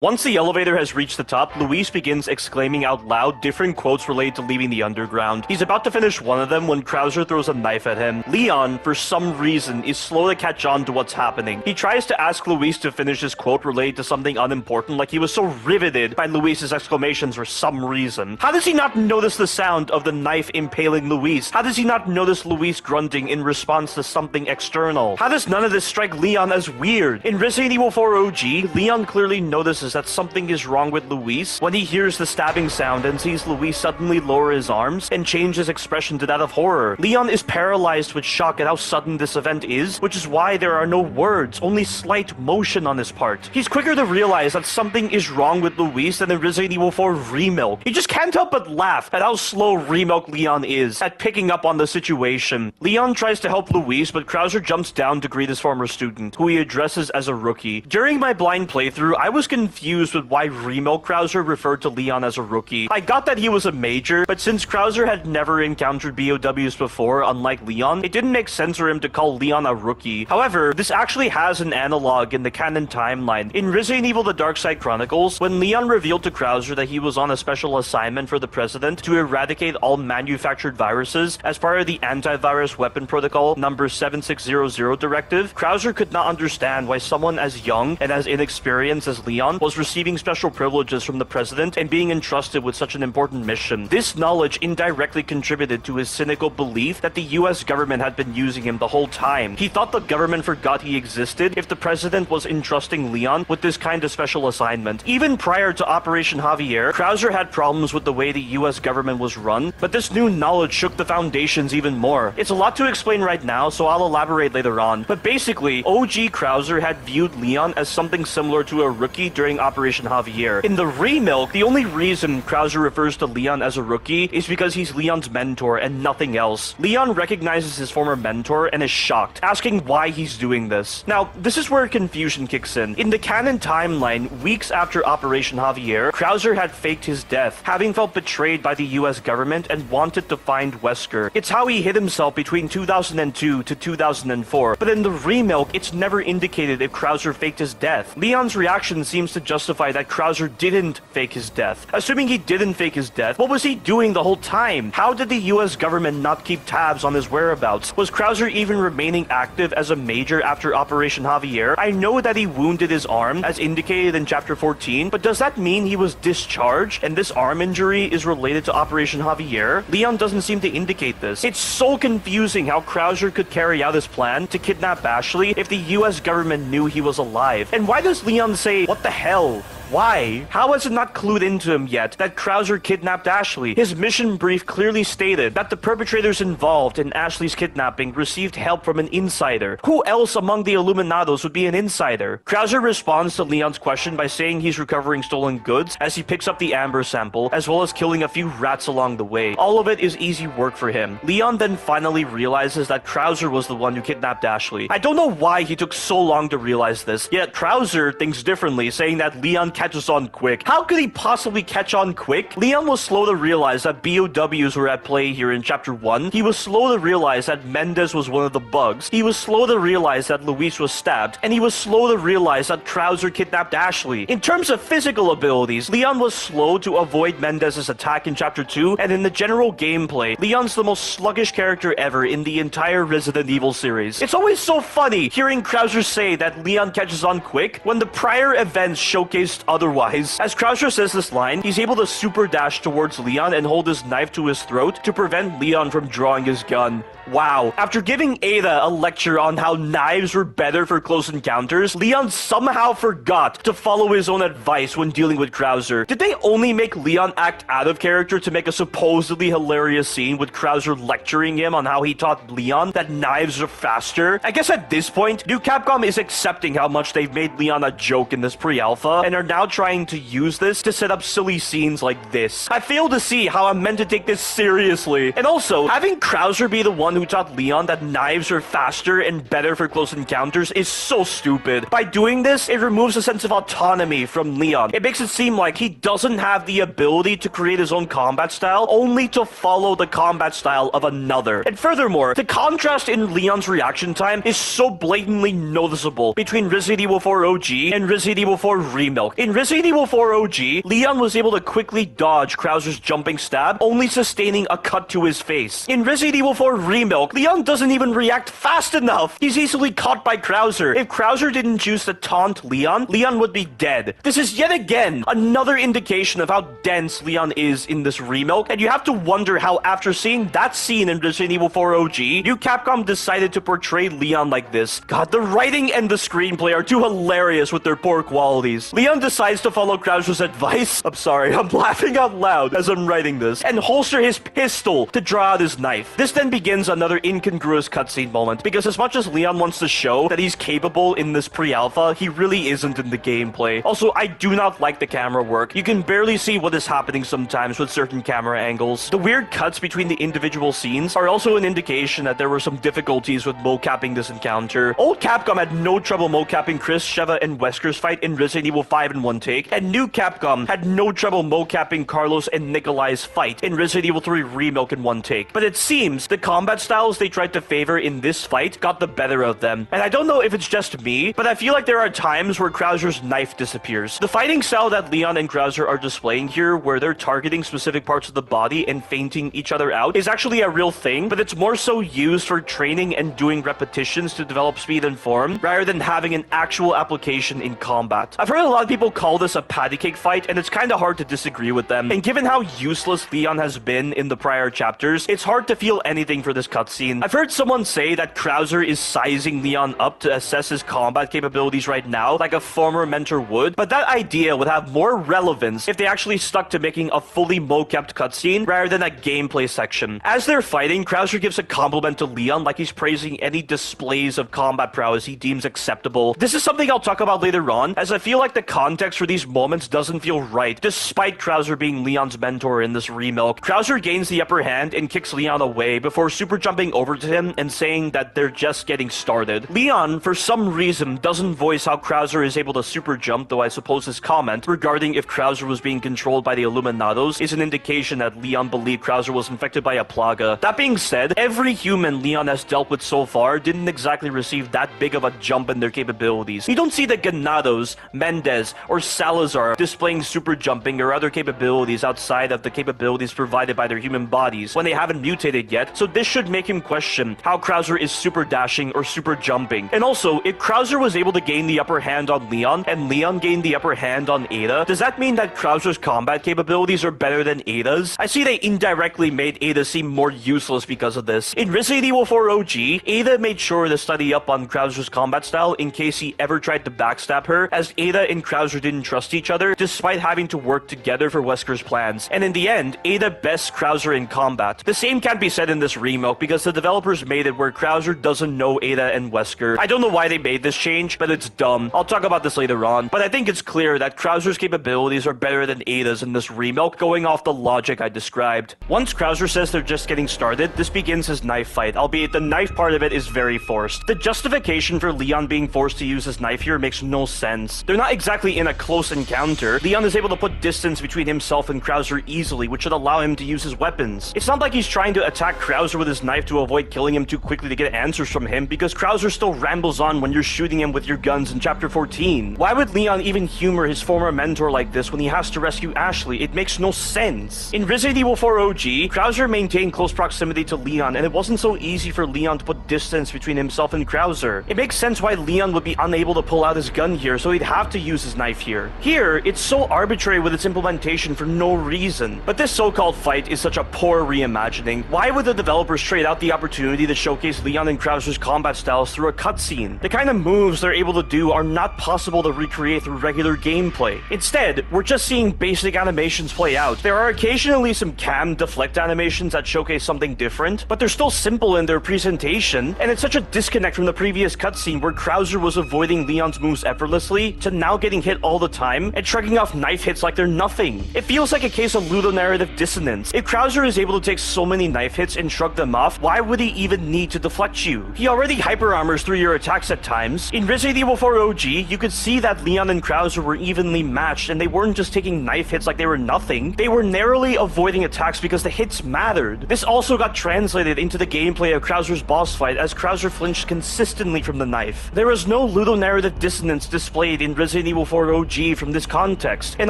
Once the elevator has reached the top, Luis begins exclaiming out loud different quotes related to leaving the underground. He's about to finish one of them when Krauser throws a knife at him. Leon, for some reason, is slow to catch on to what's happening. He tries to ask Luis to finish his quote related to something unimportant, like he was so riveted by Luis's exclamations for some reason. How does he not notice the sound of the knife impaling Luis? How does he not notice Luis grunting in response to something external? How does none of this strike Leon as weird? In Resident Evil 4 OG, Leon clearly notices that something is wrong with Luis when he hears the stabbing sound and sees Luis suddenly lower his arms and change his expression to that of horror. Leon is paralyzed with shock at how sudden this event is, which is why there are no words, only slight motion on his part. He's quicker to realize that something is wrong with Luis than in Resident Evil 4 Remilk. He just can't help but laugh at how slow Remilk Leon is at picking up on the situation. Leon tries to help Luis, but Krauser jumps down to greet his former student, who he addresses as a rookie. During my blind playthrough, I was confused with why Remilk Krauser referred to Leon as a rookie. I got that he was a major, but since Krauser had never encountered BOWs before, unlike Leon, it didn't make sense for him to call Leon a rookie. However, this actually has an analog in the canon timeline. In Resident Evil The Dark Side Chronicles, when Leon revealed to Krauser that he was on a special assignment for the President to eradicate all manufactured viruses as part of the Antivirus Weapon Protocol number 7600 directive, Krauser could not understand why someone as young and as inexperienced as Leon was receiving special privileges from the President and being entrusted with such an important mission. This knowledge indirectly contributed to his cynical belief that the US government had been using him the whole time. He thought the government forgot he existed if the President was entrusting Leon with this kind of special assignment. Even prior to Operation Javier, Krauser had problems with the way the US government was run, but this new knowledge shook the foundations even more. It's a lot to explain right now, so I'll elaborate later on. But basically, OG Krauser had viewed Leon as something similar to a rookie during Operation Javier. In the Remilk, the only reason Krauser refers to Leon as a rookie is because he's Leon's mentor and nothing else. Leon recognizes his former mentor and is shocked, asking why he's doing this. Now, this is where confusion kicks in. In the canon timeline, weeks after Operation Javier, Krauser had faked his death, having felt betrayed by the US government and wanted to find Wesker. It's how he hid himself between 2002 to 2004, but in the Remilk, it's never indicated if Krauser faked his death. Leon's reaction seems to justify that Krauser didn't fake his death. Assuming he didn't fake his death, what was he doing the whole time? How did the US government not keep tabs on his whereabouts? Was Krauser even remaining active as a major after Operation Javier? I know that he wounded his arm, as indicated in Chapter 14, but does that mean he was discharged and this arm injury is related to Operation Javier? Leon doesn't seem to indicate this. It's so confusing how Krauser could carry out his plan to kidnap Ashley if the US government knew he was alive. And why does Leon say, "What the hell"? Why? How has it not clued into him yet that Krauser kidnapped Ashley? His mission brief clearly stated that the perpetrators involved in Ashley's kidnapping received help from an insider. Who else among the Illuminados would be an insider? Krauser responds to Leon's question by saying he's recovering stolen goods as he picks up the amber sample, as well as killing a few rats along the way. All of it is easy work for him. Leon then finally realizes that Krauser was the one who kidnapped Ashley. I don't know why he took so long to realize this, yet Krauser thinks differently, saying that Leon catches on quick. How could he possibly catch on quick? Leon was slow to realize that BOWs were at play here in Chapter 1. He was slow to realize that Mendez was one of the bugs. He was slow to realize that Luis was stabbed. And he was slow to realize that Krauser kidnapped Ashley. In terms of physical abilities, Leon was slow to avoid Mendez's attack in Chapter 2, and in the general gameplay, Leon's the most sluggish character ever in the entire Resident Evil series. It's always so funny hearing Krauser say that Leon catches on quick when the prior events showcased otherwise. As Krauser says this line, he's able to super dash towards Leon and hold his knife to his throat to prevent Leon from drawing his gun. Wow. After giving Ada a lecture on how knives were better for close encounters, Leon somehow forgot to follow his own advice when dealing with Krauser. Did they only make Leon act out of character to make a supposedly hilarious scene with Krauser lecturing him on how he taught Leon that knives are faster? I guess at this point, New Capcom is accepting how much they've made Leon a joke in this pre-alpha and are now trying to use this to set up silly scenes like this. I fail to see how I'm meant to take this seriously. And also, having Krauser be the one who taught Leon that knives are faster and better for close encounters is so stupid. By doing this, it removes a sense of autonomy from Leon. It makes it seem like he doesn't have the ability to create his own combat style, only to follow the combat style of another. And furthermore, the contrast in Leon's reaction time is so blatantly noticeable between Resident Evil 4 OG and Resident Evil 4 Remilk. In In Resident Evil 4 OG, Leon was able to quickly dodge Krauser's jumping stab, only sustaining a cut to his face. In Resident Evil 4 Remilk, Leon doesn't even react fast enough. He's easily caught by Krauser. If Krauser didn't choose to taunt Leon, Leon would be dead. This is yet again another indication of how dense Leon is in this Remilk, and you have to wonder how, after seeing that scene in Resident Evil 4 OG, new Capcom decided to portray Leon like this. God, the writing and the screenplay are too hilarious with their poor qualities. Leon decides to follow Krauser's advice. I'm sorry, I'm laughing out loud as I'm writing this, and holster his pistol to draw out his knife. This then begins another incongruous cutscene moment, because as much as Leon wants to show that he's capable in this pre-alpha, he really isn't in the gameplay. Also, I do not like the camera work. You can barely see what is happening sometimes with certain camera angles. The weird cuts between the individual scenes are also an indication that there were some difficulties with mocapping this encounter. Old Capcom had no trouble mocapping Chris, Sheva, and Wesker's fight in Resident Evil 5 in one take, and new Capcom had no trouble mocapping Carlos and Nikolai's fight in Resident Evil 3 Remilk in one take. But it seems the combat styles they tried to favor in this fight got the better of them. And I don't know if it's just me, but I feel like there are times where Krauser's knife disappears. The fighting style that Leon and Krauser are displaying here, where they're targeting specific parts of the body and feinting each other out, is actually a real thing, but it's more so used for training and doing repetitions to develop speed and form, rather than having an actual application in combat. I've heard a lot of people call this a patty cake fight, and it's kinda hard to disagree with them. And given how useless Leon has been in the prior chapters, it's hard to feel anything for this cutscene. I've heard someone say that Krauser is sizing Leon up to assess his combat capabilities right now, like a former mentor would, but that idea would have more relevance if they actually stuck to making a fully mocapped cutscene rather than a gameplay section. As they're fighting, Krauser gives a compliment to Leon like he's praising any displays of combat prowess he deems acceptable. This is something I'll talk about later on, as I feel like the context for these moments doesn't feel right, despite Krauser being Leon's mentor in this Remilk. Krauser gains the upper hand and kicks Leon away before super jumping over to him and saying that they're just getting started. Leon, for some reason, doesn't voice how Krauser is able to super jump, though I suppose his comment regarding if Krauser was being controlled by the Illuminados is an indication that Leon believed Krauser was infected by a plaga. That being said, every human Leon has dealt with so far didn't exactly receive that big of a jump in their capabilities. You don't see the Ganados, Mendez, or Salazar displaying super jumping or other capabilities outside of the capabilities provided by their human bodies when they haven't mutated yet, so this should make him question how Krauser is super dashing or super jumping. And also, if Krauser was able to gain the upper hand on Leon, and Leon gained the upper hand on Ada, does that mean that Krauser's combat capabilities are better than Ada's? I see they indirectly made Ada seem more useless because of this. In Resident Evil 4 OG, Ada made sure to study up on Krauser's combat style in case he ever tried to backstab her, as Ada and Krauser didn't trust each other, despite having to work together for Wesker's plans. And in the end, Ada bests Krauser in combat. The same can't be said in this Remilk, because the developers made it where Krauser doesn't know Ada and Wesker. I don't know why they made this change, but it's dumb. I'll talk about this later on, but I think it's clear that Krauser's capabilities are better than Ada's in this Remilk, going off the logic I described. Once Krauser says they're just getting started, this begins his knife fight, albeit the knife part of it is very forced. The justification for Leon being forced to use his knife here makes no sense. They're not exactly in a close encounter. Leon is able to put distance between himself and Krauser easily, which should allow him to use his weapons. It's not like he's trying to attack Krauser with his knife to avoid killing him too quickly to get answers from him, because Krauser still rambles on when you're shooting him with your guns in Chapter 14. Why would Leon even humor his former mentor like this when he has to rescue Ashley? It makes no sense. In Resident Evil 4 OG, Krauser maintained close proximity to Leon, and it wasn't so easy for Leon to put distance between himself and Krauser. It makes sense why Leon would be unable to pull out his gun here, so he'd have to use his knife here. Here, it's so arbitrary with its implementation for no reason. But this so-called fight is such a poor reimagining. Why would the developers trade out the opportunity to showcase Leon and Krauser's combat styles through a cutscene? The kind of moves they're able to do are not possible to recreate through regular gameplay. Instead, we're just seeing basic animations play out. There are occasionally some cam deflect animations that showcase something different, but they're still simple in their presentation, and it's such a disconnect from the previous cutscene where Krauser was avoiding Leon's moves effortlessly to now getting hit all the time and shrugging off knife hits like they're nothing. It feels like a case of ludonarrative dissonance. If Krauser is able to take so many knife hits and shrug them off, why would he even need to deflect you? He already hyper armors through your attacks at times. In Resident Evil 4 OG, you could see that Leon and Krauser were evenly matched, and they weren't just taking knife hits like they were nothing. They were narrowly avoiding attacks because the hits mattered. This also got translated into the gameplay of Krauser's boss fight, as Krauser flinched consistently from the knife. There was no ludonarrative dissonance displayed in Resident Evil 4 MOG from this context. And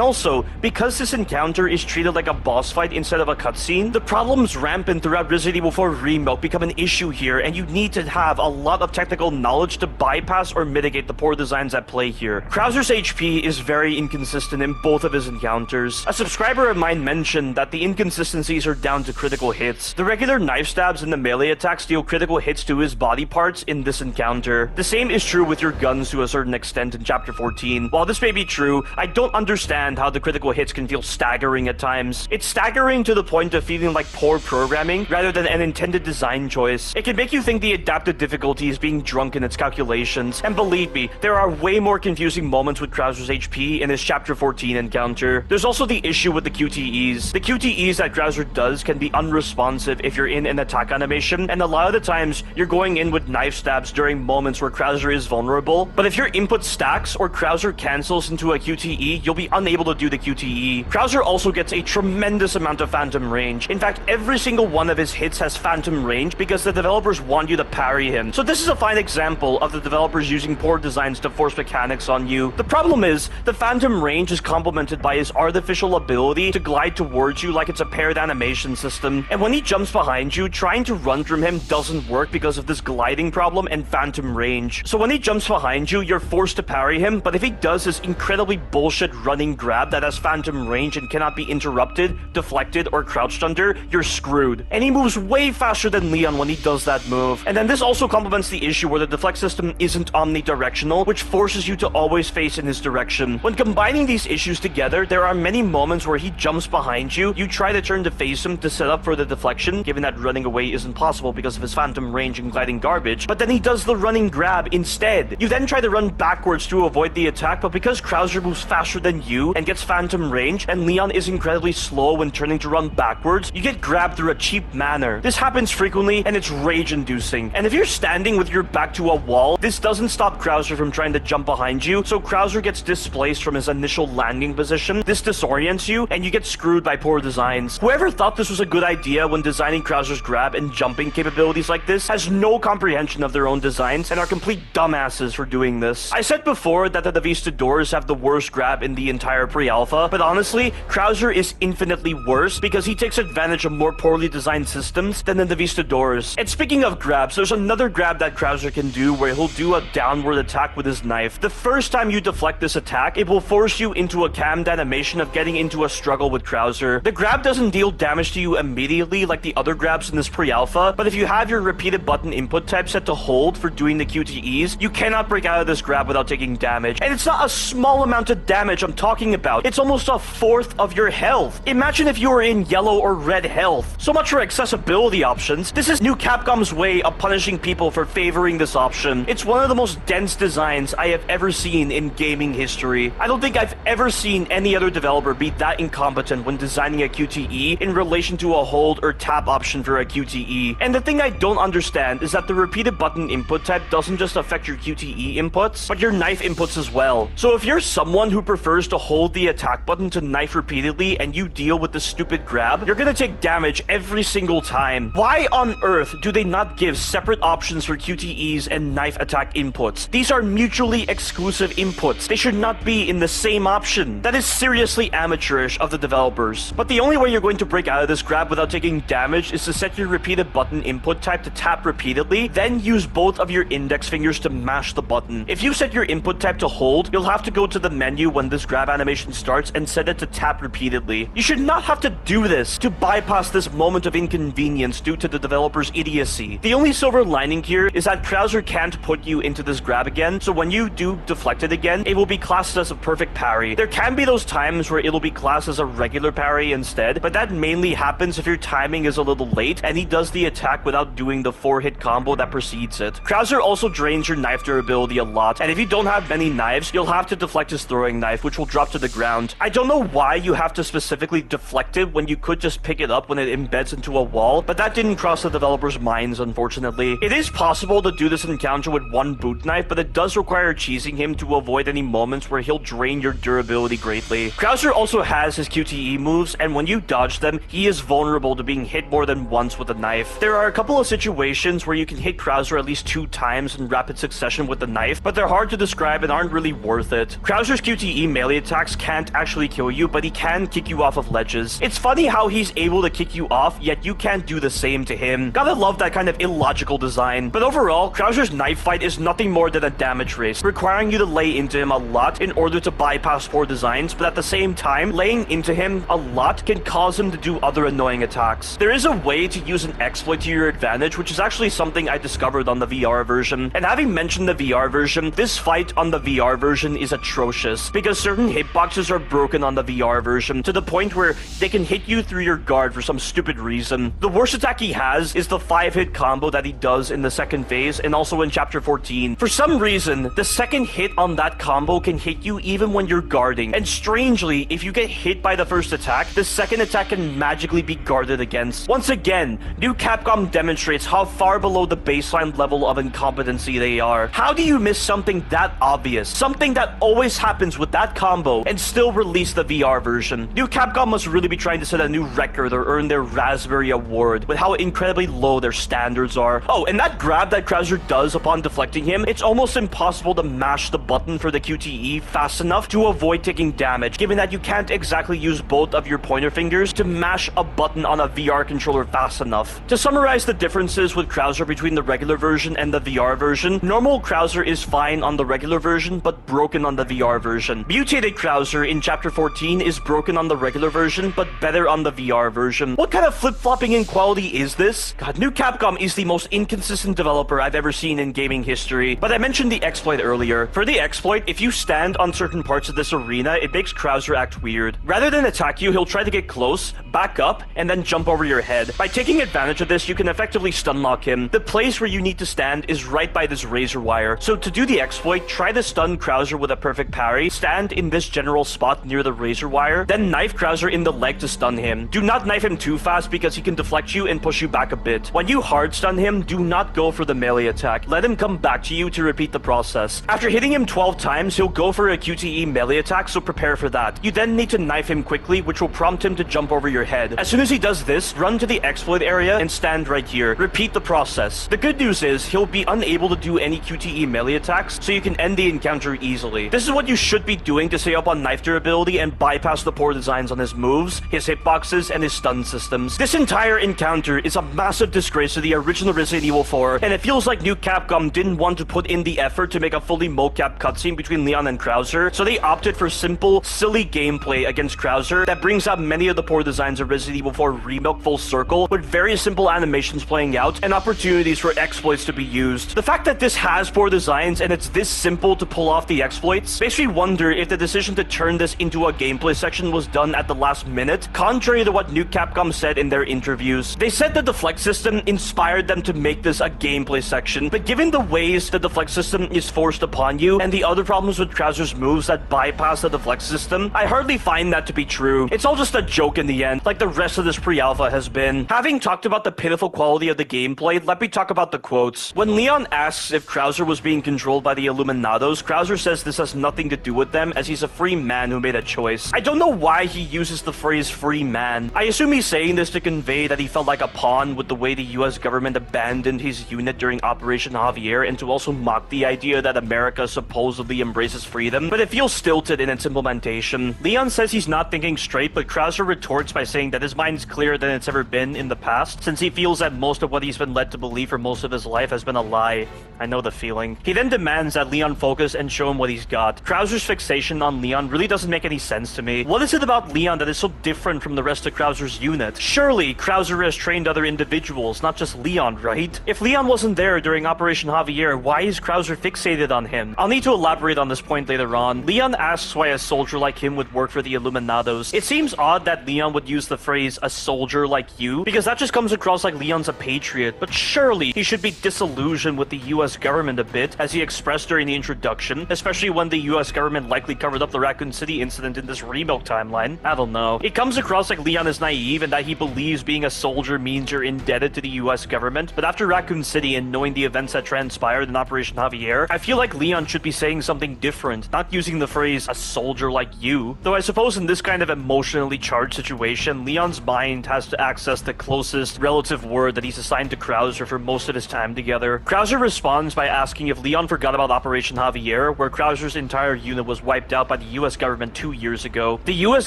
also, because this encounter is treated like a boss fight instead of a cutscene, the problems rampant throughout Resident Evil 4 Remilk become an issue here, and you need to have a lot of technical knowledge to bypass or mitigate the poor designs at play here. Krauser's HP is very inconsistent in both of his encounters. A subscriber of mine mentioned that the inconsistencies are down to critical hits. The regular knife stabs and the melee attacks deal critical hits to his body parts in this encounter. The same is true with your guns to a certain extent in Chapter 14. While this may be true, I don't understand how the critical hits can feel staggering at times. It's staggering to the point of feeling like poor programming rather than an intended design choice. It can make you think the adaptive difficulty is being drunk in its calculations, and believe me, there are way more confusing moments with Krauser's HP in his Chapter 14 encounter. There's also the issue with the QTEs. The QTEs that Krauser does can be unresponsive if you're in an attack animation, and a lot of the times you're going in with knife stabs during moments where Krauser is vulnerable, but if your input stacks or Krauser cancels into a QTE, you'll be unable to do the QTE. Krauser also gets a tremendous amount of phantom range. In fact, every single one of his hits has phantom range because the developers want you to parry him. So this is a fine example of the developers using poor designs to force mechanics on you. The problem is, the phantom range is complemented by his artificial ability to glide towards you like it's a paired animation system. And when he jumps behind you, trying to run from him doesn't work because of this gliding problem and phantom range. So when he jumps behind you, you're forced to parry him, but if he does this incredibly bullshit running grab that has phantom range and cannot be interrupted, deflected, or crouched under, you're screwed. And he moves way faster than Leon when he does that move. And then this also complements the issue where the deflect system isn't omnidirectional, which forces you to always face in his direction. When combining these issues together, there are many moments where he jumps behind you, you try to turn to face him to set up for the deflection, given that running away isn't possible because of his phantom range and gliding garbage, but then he does the running grab instead. You then try to run backwards to avoid the attack, but because Krauser moves faster than you and gets phantom range, and Leon is incredibly slow when turning to run backwards, you get grabbed through a cheap manner. This happens frequently, and it's rage-inducing. And if you're standing with your back to a wall, this doesn't stop Krauser from trying to jump behind you, so Krauser gets displaced from his initial landing position. This disorients you, and you get screwed by poor designs. Whoever thought this was a good idea when designing Krauser's grab and jumping capabilities like this has no comprehension of their own designs and are complete dumbasses for doing this. I said before that the Conquistadors have the worst grab in the entire pre-alpha, but honestly, Krauser is infinitely worse because he takes advantage of more poorly designed systems than the Conquistadors. And speaking of grabs, there's another grab that Krauser can do where he'll do a downward attack with his knife. The first time you deflect this attack, it will force you into a cammed animation of getting into a struggle with Krauser. The grab doesn't deal damage to you immediately like the other grabs in this pre-alpha, but if you have your repeated button input type set to hold for doing the QTEs, you cannot break out of this grab without taking damage. And it's not a small amount of damage I'm talking about. It's almost a fourth of your health. Imagine if you were in yellow or red health. So much for accessibility options. This is new Capcom's way of punishing people for favoring this option. It's one of the most dense designs I have ever seen in gaming history. I don't think I've ever seen any other developer be that incompetent when designing a QTE in relation to a hold or tap option for a QTE. And the thing I don't understand is that the repeated button input type doesn't just affect your QTE inputs, but your knife inputs as well. So if you're someone who prefers to hold the attack button to knife repeatedly and you deal with the stupid grab, you're gonna take damage every single time. Why on earth do they not give separate options for QTEs and knife attack inputs? These are mutually exclusive inputs. They should not be in the same option. That is seriously amateurish of the developers. But the only way you're going to break out of this grab without taking damage is to set your repeated button input type to tap repeatedly, then use both of your index fingers to mash the button. If you set your input type to hold, you'll have to go to the menu when this grab animation starts and set it to tap repeatedly. You should not have to do this to bypass this moment of inconvenience due to the developer's idiocy. The only silver lining here is that Krauser can't put you into this grab again, so when you do deflect it again, it will be classed as a perfect parry. There can be those times where it'll be classed as a regular parry instead, but that mainly happens if your timing is a little late and he does the attack without doing the 4-hit combo that precedes it. Krauser also drains your knife durability a lot, and if you don't have many knives, you'll have to deflect his throwing knife, which will drop to the ground. I don't know why you have to specifically deflect it when you could just pick it up when it embeds into a wall, but that didn't cross the developers' minds, unfortunately. It is possible to do this encounter with one boot knife, but it does require cheesing him to avoid any moments where he'll drain your durability greatly. Krauser also has his QTE moves, and when you dodge them, he is vulnerable to being hit more than once with a knife. There are a couple of situations where you can hit Krauser at least 2 times in rapid succession with the knife, but they're hard to describe and aren't really worth it. it. Krauser's QTE melee attacks can't actually kill you, but he can kick you off of ledges. It's funny how he's able to kick you off, yet you can't do the same to him. Gotta love that kind of illogical design. But overall, Krauser's knife fight is nothing more than a damage race, requiring you to lay into him a lot in order to bypass poor designs, but at the same time, laying into him a lot can cause him to do other annoying attacks. There is a way to use an exploit to your advantage, which is actually something I discovered on the VR version. And having mentioned the VR version, this fight on the VR version is atrocious, because certain hitboxes are broken on the VR version to the point where they can hit you through your guard for some stupid reason. The worst attack he has is the 5-hit combo that he does in the second phase and also in chapter 14. For some reason, the second hit on that combo can hit you even when you're guarding, and strangely, if you get hit by the first attack, the second attack can magically be guarded against. Once again, new Capcom demonstrates how far below the baseline level of incompetency they are. How do you miss something that obvious, something that always happens with that combo, and still release the VR version? New Capcom must really be trying to set a new record or earn their Raspberry Award with how incredibly low their standards are. Oh, and that grab that Krauser does upon deflecting him, it's almost impossible to mash the button for the QTE fast enough to avoid taking damage, given that you can't exactly use both of your pointer fingers to mash a button on a VR controller fast enough. To summarize the differences with Krauser between the regular version and the VR version, normal Krauser is fine on the regular version, but broken on the VR version. Mutated Krauser in chapter 14 is broken on the regular version, but better on the VR version. What kind of flip-flopping in quality is this? God, new Capcom is the most inconsistent developer I've ever seen in gaming history. But I mentioned the exploit earlier. For the exploit, if you stand on certain parts of this arena, it makes Krauser act weird. Rather than attack you, he'll try to get close, back up, and then jump over your head. By taking advantage of this, you can effectively stun lock him. The place where you need to stand is right by this razor wire. So to do the exploit, try to stun Krauser with a perfect parry, stand in this general spot near the razor wire, then knife Krauser in the leg to stun him. Do not knife him too fast because he can deflect you and push you back a bit. When you hard stun him, do not go for the melee attack. Let him come back to you to repeat the process. After hitting him 12 times, he'll go for a QTE melee attack, so prepare for that. You then need to knife him quickly, which will prompt him to jump over your head. As soon as he does this, run to the exploit area and stand right here. Repeat the process. The good news is, he'll be unable to do any QTE melee attacks, so you can end the encounter easily. This is what you should be doing to stay up on knife durability and bypass the poor designs on his moves, his hitboxes, and his stun systems. This entire encounter is a massive disgrace to the original Resident Evil 4, and it feels like new Capcom didn't want to put in the effort to make a fully mocap cutscene between Leon and Krauser, so they opted for simple, silly gameplay against Krauser that brings out many of the poor designs of Resident Evil 4 Remilk full circle, with very simple animations playing out and opportunities for exploits to be used. The fact that this has poor designs and it's this simple to pull off the exploits makes me wonder if the decision to turn this into a gameplay section was done at the last minute, contrary to what new Capcom said in their interviews. They said the deflect system inspired them to make this a gameplay section, but given the ways the deflect system is forced upon you and the other problems with Krauser's moves that bypass the deflect system, I hardly find that to be true. It's all just a joke in the end, like the rest of this pre-alpha has been. Having talked about the pitiful quality of the gameplay, let me talk about the quotes. When Leon asks if Krauser was being controlled by the Illuminados, Krauser says this has nothing to do with them as he's a free man who made a choice. I don't know why he uses the phrase free man. I assume he's saying this to convey that he felt like a pawn with the way the US government abandoned his unit during Operation Javier, and to also mock the idea that America supposedly embraces freedom, but it feels stilted in its implementation. Leon says he's not thinking straight, but Krauser retorts by saying that his mind is clearer than it's ever been in the past, since he feels that most of what he's been led to believe for most of his life has been a lie. I know the feeling. He then demands that Leon focus and show him what he's got. Krauser's fixation on Leon really doesn't make any sense to me. What is it about Leon that is so different from the rest of Krauser's unit? Surely, Krauser has trained other individuals, not just Leon, right? If Leon wasn't there during Operation Javier, why is Krauser fixated on him? I'll need to elaborate on this point later on. Leon asks why a soldier like him would work for the Illuminados. It seems odd that Leon would use the phrase, a soldier like you, because that just comes across like Leon's a patriot, but surely he should be disillusioned with the US government a bit, as he expressed during the introduction, especially when the US government likely covered up the Raccoon City incident in this Remilk timeline. I don't know. It comes across like Leon is naive and that he believes being a soldier means you're indebted to the US government, but after Raccoon City and knowing the events that transpired in Operation Javier, I feel like Leon should be saying something different, not using the phrase, a soldier like you. Though I suppose in this kind of emotionally charged situation, Leon's mind has to access the closest relative word that he's assigned to Krauser for most of his time together. Krauser responds by asking if Leon forgot about Operation Javier, where Krauser's entire unit was wiped out by the US government 2 years ago. The US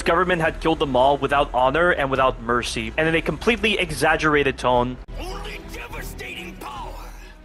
government had killed them all without honor and without mercy, and in a completely exaggerated tone. Only devastating power.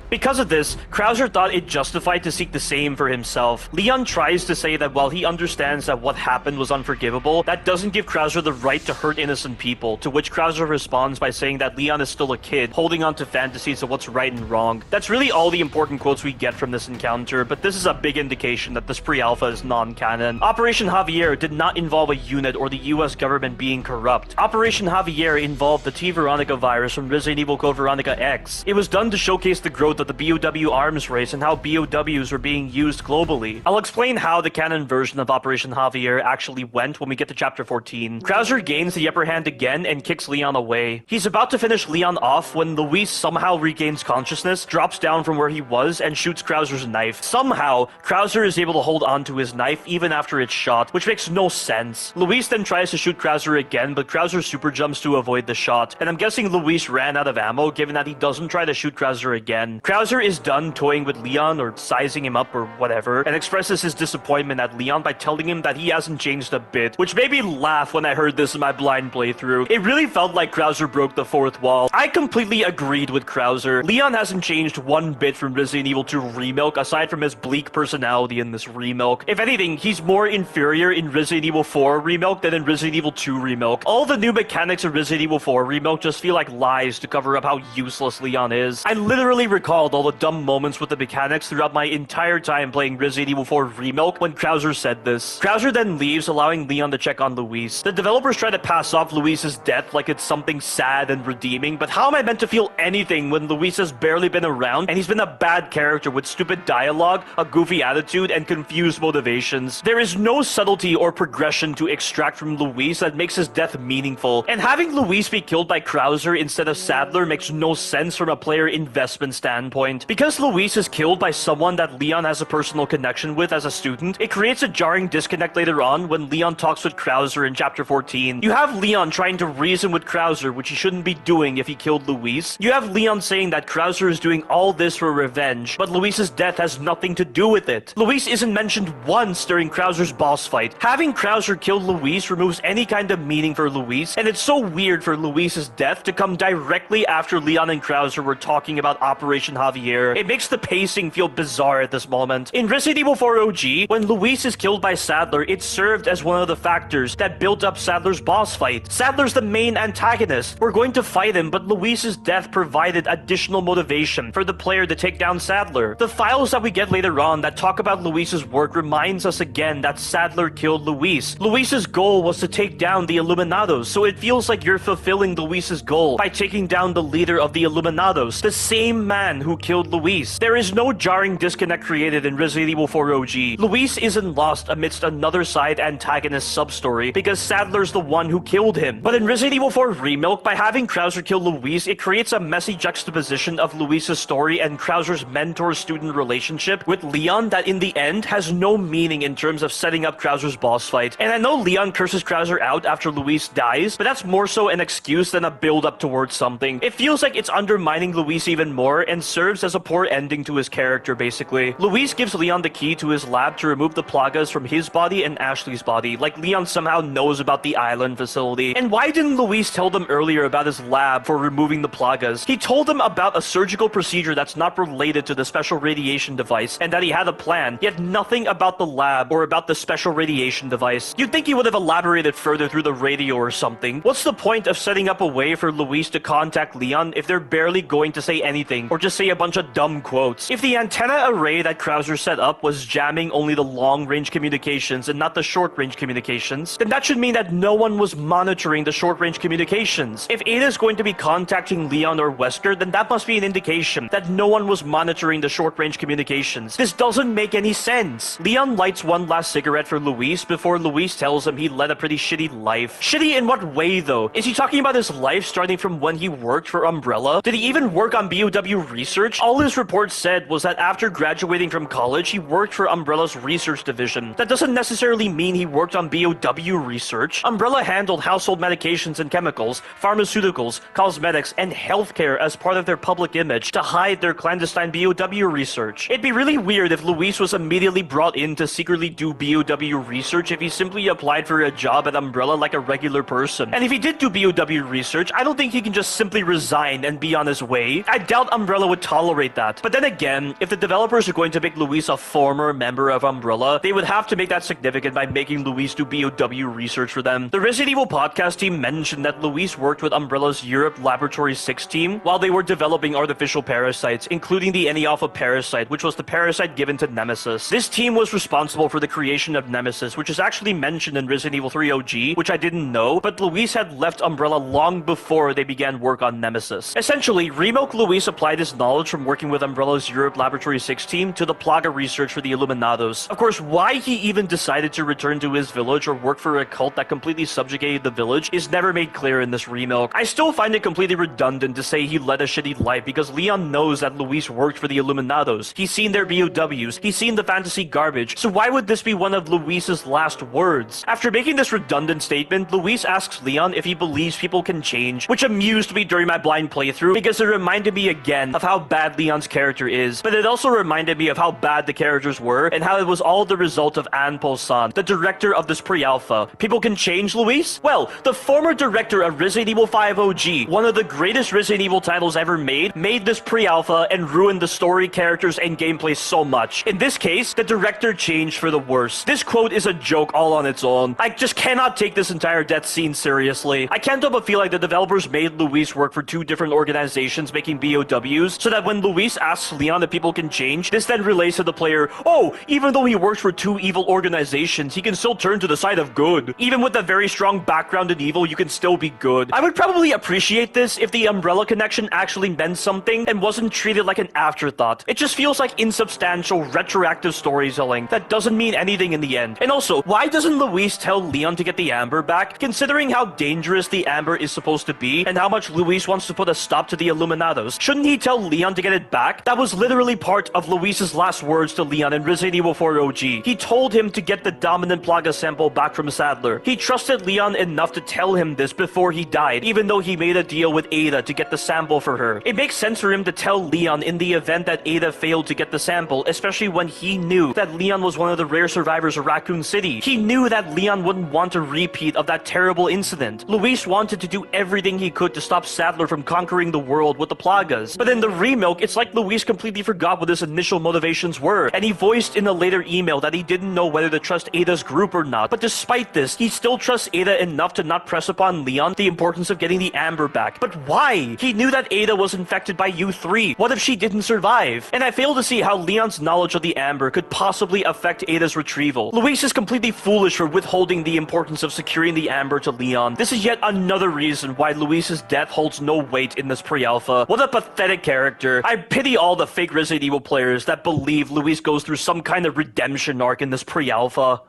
Because of this, Krauser thought it justified to seek the same for himself. Leon tries to say that while he understands that what happened was unforgivable, that doesn't give Krauser the right to hurt innocent people, to which Krauser responds by saying that Leon is still a kid, holding on to fantasies of what's right and wrong. That's really all the important quotes we get from this encounter, but this is a big indication that this pre-alpha is non-canon. Operation Javier did not involve a unit or the US government being corrupt. Operation Javier involved the T. Veronica virus from Resident Evil Code Veronica X. It was done to showcase the growth of the BOW arms race and how BOWs are being used globally. I'll explain how the canon version of Operation Javier actually went when we get to chapter 14. Krauser gains the upper hand again and kicks Leon away. He's about to finish Leon off when Luis somehow regains consciousness, drops down from where he was, and shoots Krauser's knife. Somehow, Krauser is able to hold onto his knife even after it's shot, which makes no sense. Luis then tries to shoot Krauser again, but Krauser super jumps to avoid the shot, and I'm guessing Luis ran out of ammo given that he doesn't try to shoot Krauser again. Krauser is done toying with Leon or sizing him up or whatever, and expresses his disappointment at Leon by telling him that he hasn't changed a bit, which made me laugh when I heard this in my blind playthrough. It really felt like Krauser broke the fourth wall. I completely agreed with Krauser. Leon hasn't changed one bit from Resident Evil 2 Remilk, aside from his bleak personality in this Remilk. If anything, he's more inferior in Resident Evil 4 Remilk than in Resident Evil 2 Remilk. All the new mechanics of Resident Evil 4 Remilk just feel like lies to cover up how useless Leon is. I literally recalled all the dumb moments with the mechanics throughout my entire time playing Resident Evil 4 Remilk when Krauser said this. Krauser then leaves, allowing Leon to check on Luis. The developers try to pass off Luis's death like it's something sad and redeeming, but how am I meant to feel anything when Luis has barely been around and he's been a bad character with stupid dialogue, a goofy attitude, and confused motivations? There is no subtlety or progression to extract from Luis that makes his death meaningful, and having Luis be killed by Krauser instead of Sadler makes no sense from a player investment standpoint. Because Luis is killed by someone that Leon has a personal connection with as a student, it creates a jarring disconnect later on when Leon talks with Krauser in chapter 14. You have Leon trying to reason with Krauser, which he shouldn't be doing if he killed Luis. You have Leon saying that Krauser is doing all this for revenge, but Luis's death has nothing to do with it. Luis isn't mentioned once during Krauser's boss fight. Having Krauser kill Luis removes any kind of meaning for Luis, and it's so weird for Luis's death to come directly after Leon and Krauser were talking about Operation Javier. It makes the pacing feel bizarre at this moment. In Resident Evil 4 OG, when Luis is killed by Sadler, it served as one of the factors that built up Sadler's boss fight. Sadler's the main antagonist. We're going to fight him, but Luis's death provided additional motivation for the player to take down Sadler. The files that we get later on that talk about Luis's work reminds us again that Sadler killed Luis. Luis's goal was to take down the Illuminados, so it feels like you're fulfilling Luis's goal by taking down the leader of the Illuminados, the same man who killed Luis. There is no jarring disconnect created in Resident Evil 4 OG. Luis isn't lost amidst another side antagonist sub-story because Sadler's the one who killed him. But in Resident Evil 4 Remilk, by having Krauser kill Luis, it creates a messy juxtaposition of Luis's story and Krauser's mentor-student relationship with Leon that in the end has no meaning in terms of setting up Krauser's boss fight. And I know Leon curses Krauser out after Luis dies, but that's more so an excuse than a build-up towards something. It feels like it's undermining Luis even more and serves as a poor ending to his character, basically. Luis gives Leon the key to his lab to remove the plagas from his body and Ashley's body, like Leon somehow knows about the island facility. And why didn't Luis tell them earlier about his lab for removing the plagas? He told them about a surgical procedure that's not related to the special radiation device, and that he had a plan, yet nothing about the lab or about the special radiation device. You'd think he would have elaborated further through the radio or something. What's the point of setting up a way for Luis to contact Leon if they're barely going to say anything, or just say a bunch of dumb quotes? If the antenna array that Krauser set up was jamming only the long-range communications and not the short-range communications, then that should mean that no one was monitoring the short-range communications. If Ada's going to be contacting Leon or Wesker, then that must be an indication that no one was monitoring the short-range communications. This doesn't make any sense. Leon lights one last cigarette for Luis before Luis tells him he led a pretty shitty life. Shitty in what way, though? Is he talking about his life starting from when he worked for Umbrella? Did he even work on BOW research research, all his report said was that after graduating from college, he worked for Umbrella's research division. That doesn't necessarily mean he worked on BOW research. Umbrella handled household medications and chemicals, pharmaceuticals, cosmetics, and healthcare as part of their public image to hide their clandestine BOW research. It'd be really weird if Luis was immediately brought in to secretly do BOW research if he simply applied for a job at Umbrella like a regular person. And if he did do BOW research, I don't think he can just simply resign and be on his way. I doubt Umbrella would tolerate that. But then again, if the developers are going to make Luis a former member of Umbrella, they would have to make that significant by making Luis do BOW research for them. The Resident Evil podcast team mentioned that Luis worked with Umbrella's Europe Laboratory 6 team while they were developing artificial parasites, including the Any-Alpha parasite, which was the parasite given to Nemesis. This team was responsible for the creation of Nemesis, which is actually mentioned in Resident Evil 3 OG, which I didn't know, but Luis had left Umbrella long before they began work on Nemesis. Essentially, Remilk Luis applied his knowledge from working with Umbrella's Europe Laboratory 6 team to the Plaga research for the Illuminados. Of course, why he even decided to return to his village or work for a cult that completely subjugated the village is never made clear in this Remilk. I still find it completely redundant to say he led a shitty life because Leon knows that Luis worked for the Illuminados. He's seen their BOWs, he's seen the fantasy garbage, so why would this be one of Luis's last words? After making this redundant statement, Luis asks Leon if he believes people can change, which amused me during my blind playthrough because it reminded me again of how bad Leon's character is, but it also reminded me of how bad the characters were and how it was all the result of Ann Paulson, the director of this pre-alpha. People can change, Luis? Well, the former director of Resident Evil 5 OG, one of the greatest Resident Evil titles ever made this pre-alpha and ruined the story, characters, and gameplay so much. In this case, the director changed for the worse. This quote is a joke all on its own. I just cannot take this entire death scene seriously. I can't help but feel like the developers made Luis work for two different organizations making BOWs, so that when Luis asks Leon if people can change, this then relays to the player, oh, even though he works for two evil organizations, he can still turn to the side of good. Even with a very strong background in evil, you can still be good. I would probably appreciate this if the Umbrella connection actually meant something and wasn't treated like an afterthought. It just feels like insubstantial, retroactive storytelling that doesn't mean anything in the end. And also, why doesn't Luis tell Leon to get the Amber back, considering how dangerous the Amber is supposed to be and how much Luis wants to put a stop to the Illuminados? Shouldn't he tell Leon to get it back? That was literally part of Luis's last words to Leon in Resident Evil 4 OG. He told him to get the dominant Plaga sample back from Sadler. He trusted Leon enough to tell him this before he died, even though he made a deal with Ada to get the sample for her. It makes sense for him to tell Leon in the event that Ada failed to get the sample, especially when he knew that Leon was one of the rare survivors of Raccoon City. He knew that Leon wouldn't want a repeat of that terrible incident. Luis wanted to do everything he could to stop Sadler from conquering the world with the Plagas. But in the Remilk, it's like Luis completely forgot what his initial motivations were, and he voiced in a later email that he didn't know whether to trust Ada's group or not. But despite this, he still trusts Ada enough to not press upon Leon the importance of getting the Amber back. But why? He knew that Ada was infected by U3. What if she didn't survive? And I fail to see how Leon's knowledge of the Amber could possibly affect Ada's retrieval. Luis is completely foolish for withholding the importance of securing the Amber to Leon. This is yet another reason why Luis's death holds no weight in this pre-alpha. What a pathetic character. I pity all the fake Resident Evil players that believe Luis goes through some kind of redemption arc in this pre-alpha.